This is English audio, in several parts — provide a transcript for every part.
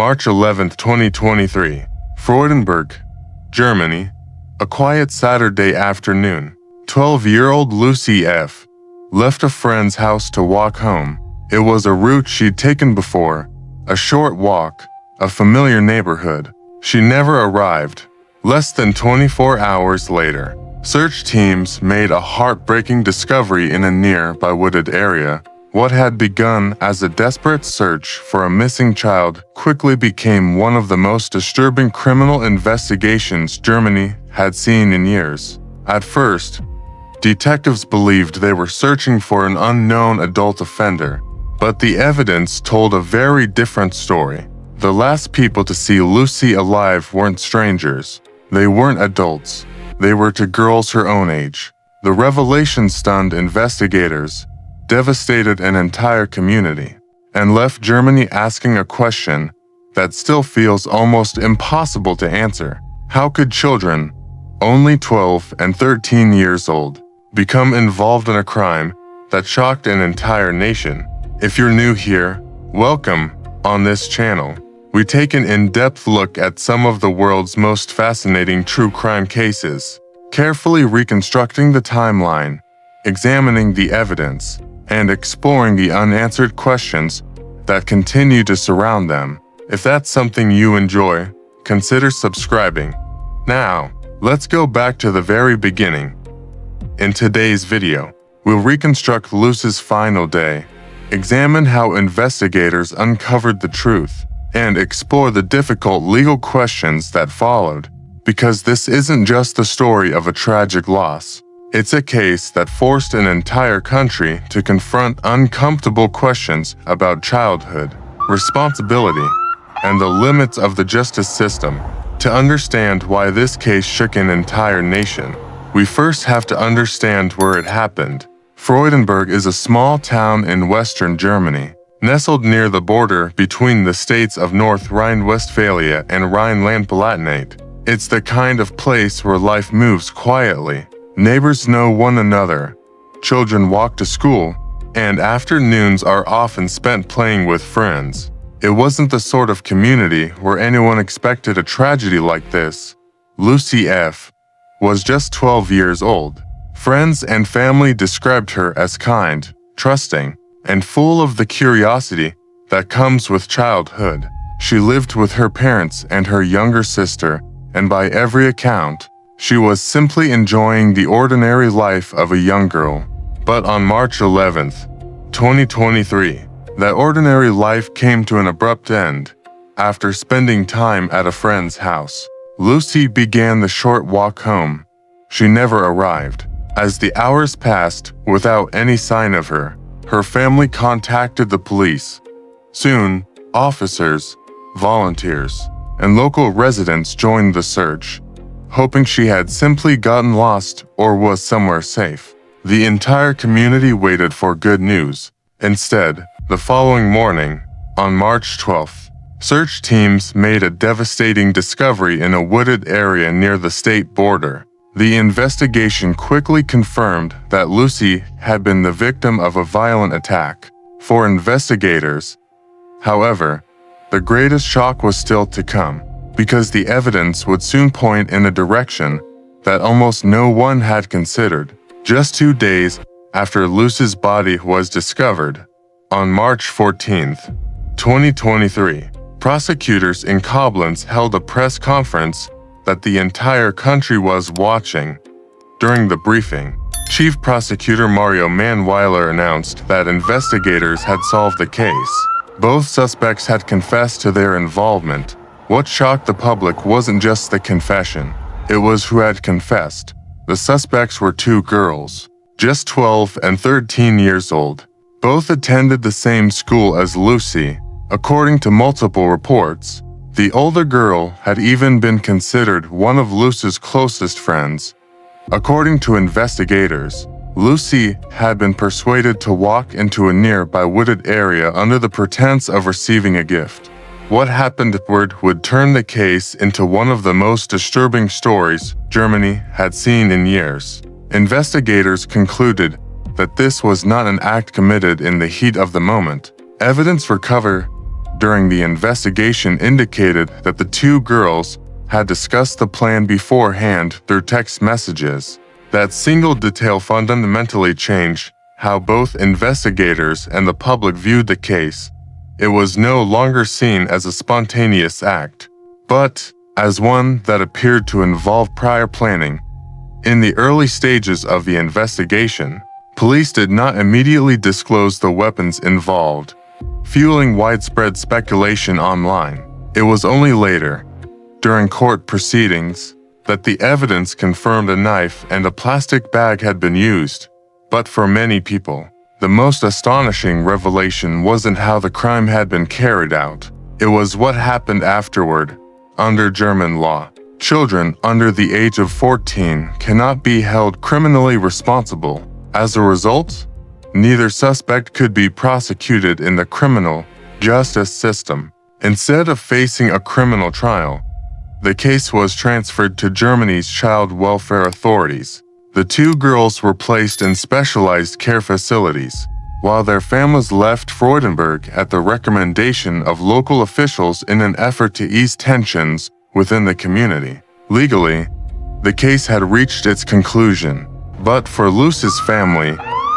March 11, 2023, Freudenberg, Germany. A quiet Saturday afternoon, 12-year-old Luise F. left a friend's house to walk home. It was a route she'd taken before, a short walk, a familiar neighborhood. She never arrived. Less than 24 hours later, search teams made a heartbreaking discovery in a nearby wooded area. What had begun as a desperate search for a missing child quickly became one of the most disturbing criminal investigations Germany had seen in years. At first, detectives believed they were searching for an unknown adult offender, but the evidence told a very different story. The last people to see Luise alive weren't strangers. They weren't adults. They were two girls her own age. The revelation stunned investigators, devastated an entire community, and left Germany asking a question that still feels almost impossible to answer. How could children, only 12 and 13 years old, become involved in a crime that shocked an entire nation? If you're new here, welcome. On this channel, we take an in-depth look at some of the world's most fascinating true crime cases, carefully reconstructing the timeline, examining the evidence, and exploring the unanswered questions that continue to surround them. If that's something you enjoy, consider subscribing. Now, let's go back to the very beginning. In today's video, we'll reconstruct Luise's final day, examine how investigators uncovered the truth, and explore the difficult legal questions that followed. Because this isn't just the story of a tragic loss. It's a case that forced an entire country to confront uncomfortable questions about childhood, responsibility, and the limits of the justice system. To understand why this case shook an entire nation, we first have to understand where it happened. Freudenberg is a small town in western Germany, nestled near the border between the states of North Rhine-Westphalia and Rhineland-Palatinate. It's the kind of place where life moves quietly. Neighbors know one another, children walk to school, and afternoons are often spent playing with friends. It wasn't the sort of community where anyone expected a tragedy like this. Luise F. was just 12 years old. Friends and family described her as kind, trusting, and full of the curiosity that comes with childhood. She lived with her parents and her younger sister, and by every account, she was simply enjoying the ordinary life of a young girl. But on March 11th, 2023, that ordinary life came to an abrupt end. After spending time at a friend's house, Luise began the short walk home. She never arrived. As the hours passed without any sign of her, her family contacted the police. Soon, officers, volunteers, and local residents joined the search, hoping she had simply gotten lost or was somewhere safe. The entire community waited for good news. Instead, the following morning, on March 12th, search teams made a devastating discovery in a wooded area near the state border. The investigation quickly confirmed that Luise had been the victim of a violent attack. For investigators, however, the greatest shock was still to come, because the evidence would soon point in a direction that almost no one had considered. Just 2 days after Luise's body was discovered, on March 14th, 2023, prosecutors in Koblenz held a press conference that the entire country was watching. During the briefing, Chief Prosecutor Mario Manweiler announced that investigators had solved the case. Both suspects had confessed to their involvement. What shocked the public wasn't just the confession, it was who had confessed. The suspects were two girls, just 12 and 13 years old. Both attended the same school as Luise. According to multiple reports, the older girl had even been considered one of Luise's closest friends. According to investigators, Luise had been persuaded to walk into a nearby wooded area under the pretense of receiving a gift. What happened afterward would turn the case into one of the most disturbing stories Germany had seen in years. Investigators concluded that this was not an act committed in the heat of the moment. Evidence recovered during the investigation indicated that the two girls had discussed the plan beforehand through text messages. That single detail fundamentally changed how both investigators and the public viewed the case. It was no longer seen as a spontaneous act, but as one that appeared to involve prior planning. In the early stages of the investigation, police did not immediately disclose the weapons involved, fueling widespread speculation online. It was only later, during court proceedings, that the evidence confirmed a knife and a plastic bag had been used. But for many people, the most astonishing revelation wasn't how the crime had been carried out. It was what happened afterward. Under German law, children under the age of 14 cannot be held criminally responsible. As a result, neither suspect could be prosecuted in the criminal justice system. Instead of facing a criminal trial, the case was transferred to Germany's child welfare authorities. The two girls were placed in specialized care facilities, while their families left Freudenberg at the recommendation of local officials in an effort to ease tensions within the community. Legally, the case had reached its conclusion, but for Luise's family,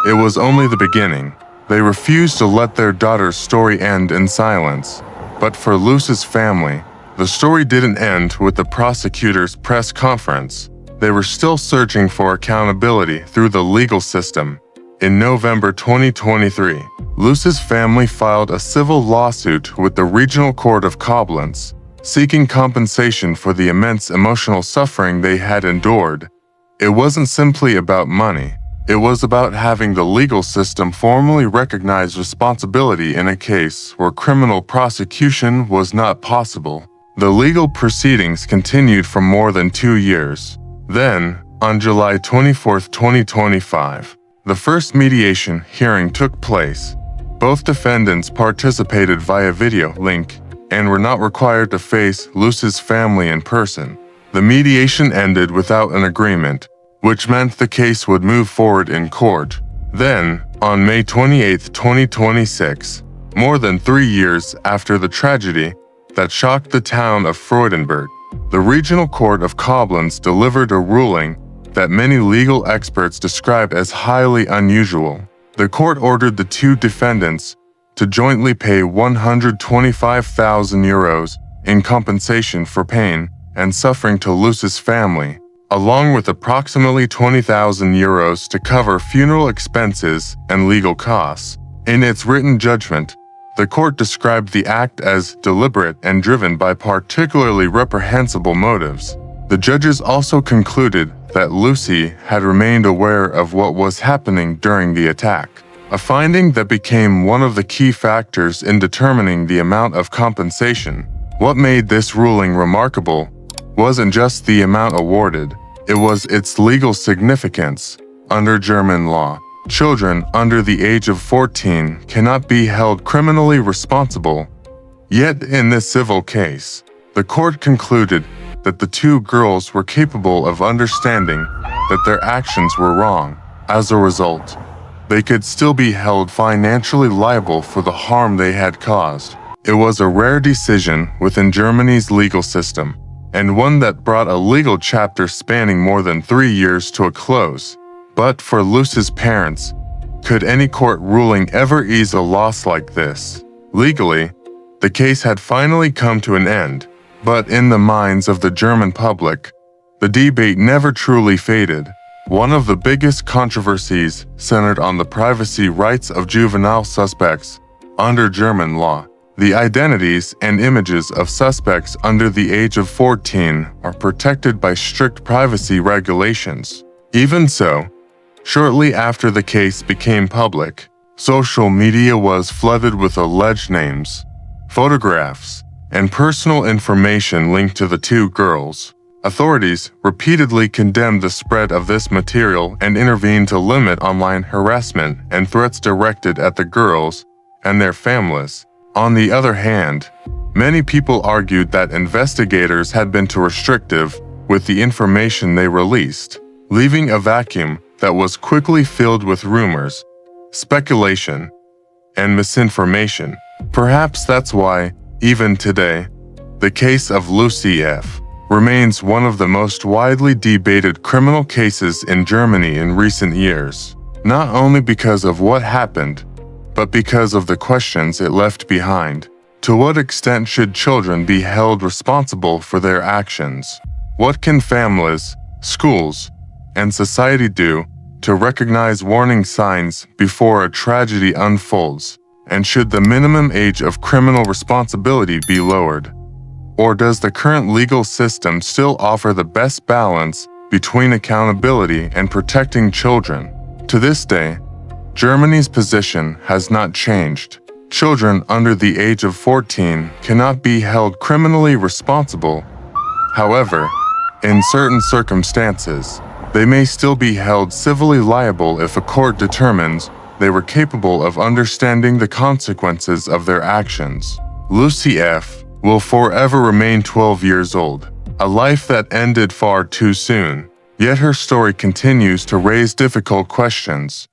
it was only the beginning. They refused to let their daughter's story end in silence. But for Luise's family, the story didn't end with the prosecutor's press conference. They were still searching for accountability through the legal system. In November 2023, Luise's family filed a civil lawsuit with the Regional Court of Koblenz, seeking compensation for the immense emotional suffering they had endured. It wasn't simply about money. It was about having the legal system formally recognize responsibility in a case where criminal prosecution was not possible. The legal proceedings continued for more than 2 years. Then, on July 24, 2025, the first mediation hearing took place. Both defendants participated via video link and were not required to face Luise's family in person. The mediation ended without an agreement, which meant the case would move forward in court. Then, on May 28, 2026, more than 3 years after the tragedy that shocked the town of Freudenberg, the Regional Court of Koblenz delivered a ruling that many legal experts described as highly unusual. The court ordered the two defendants to jointly pay 125,000 euros in compensation for pain and suffering to Luise's family, along with approximately 20,000 euros to cover funeral expenses and legal costs. In its written judgment, the court described the act as deliberate and driven by particularly reprehensible motives. The judges also concluded that Luise had remained aware of what was happening during the attack, a finding that became one of the key factors in determining the amount of compensation. What made this ruling remarkable wasn't just the amount awarded, it was its legal significance. Under German law, children under the age of 14 cannot be held criminally responsible. Yet in this civil case, the court concluded that the two girls were capable of understanding that their actions were wrong. As a result, they could still be held financially liable for the harm they had caused. It was a rare decision within Germany's legal system, and one that brought a legal chapter spanning more than 3 years to a close. But for Luise's parents, could any court ruling ever ease a loss like this? Legally, the case had finally come to an end, but in the minds of the German public, the debate never truly faded. One of the biggest controversies centered on the privacy rights of juvenile suspects. Under German law, the identities and images of suspects under the age of 14 are protected by strict privacy regulations. Even so, shortly after the case became public, social media was flooded with alleged names, photographs, and personal information linked to the two girls. Authorities repeatedly condemned the spread of this material and intervened to limit online harassment and threats directed at the girls and their families. On the other hand, many people argued that investigators had been too restrictive with the information they released, leaving a vacuum that was quickly filled with rumors, speculation, and misinformation. Perhaps that's why, even today, the case of Luise F. remains one of the most widely debated criminal cases in Germany in recent years, not only because of what happened, but because of the questions it left behind. To what extent should children be held responsible for their actions? What can families, schools, and society do to recognize warning signs before a tragedy unfolds? And should the minimum age of criminal responsibility be lowered? Or does the current legal system still offer the best balance between accountability and protecting children? To this day, Germany's position has not changed. Children under the age of 14 cannot be held criminally responsible. However, in certain circumstances, they may still be held civilly liable if a court determines they were capable of understanding the consequences of their actions. Luise F. will forever remain 12 years old, a life that ended far too soon. Yet her story continues to raise difficult questions,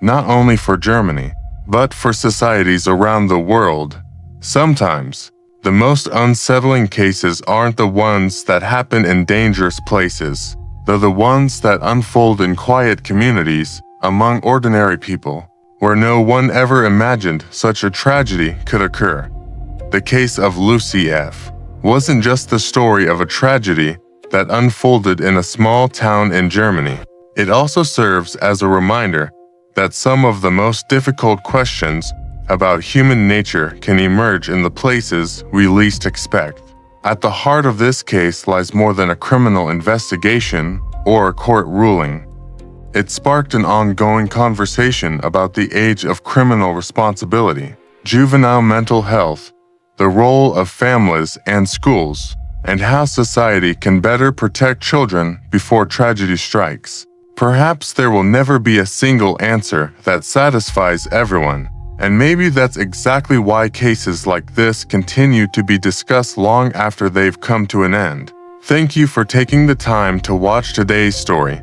not only for Germany, but for societies around the world. Sometimes, the most unsettling cases aren't the ones that happen in dangerous places. They're the ones that unfold in quiet communities, among ordinary people, where no one ever imagined such a tragedy could occur. The case of Luise F. wasn't just the story of a tragedy that unfolded in a small town in Germany. It also serves as a reminder that some of the most difficult questions about human nature can emerge in the places we least expect. At the heart of this case lies more than a criminal investigation or a court ruling. It sparked an ongoing conversation about the age of criminal responsibility, juvenile mental health, the role of families and schools, and how society can better protect children before tragedy strikes. Perhaps there will never be a single answer that satisfies everyone, and maybe that's exactly why cases like this continue to be discussed long after they've come to an end. Thank you for taking the time to watch today's story.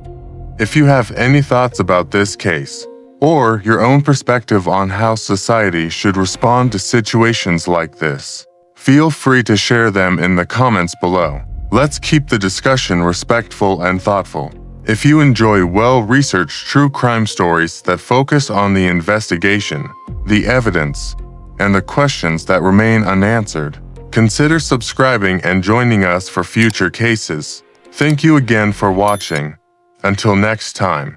If you have any thoughts about this case, or your own perspective on how society should respond to situations like this, feel free to share them in the comments below. Let's keep the discussion respectful and thoughtful. If you enjoy well-researched true crime stories that focus on the investigation, the evidence, and the questions that remain unanswered, consider subscribing and joining us for future cases. Thank you again for watching. Until next time.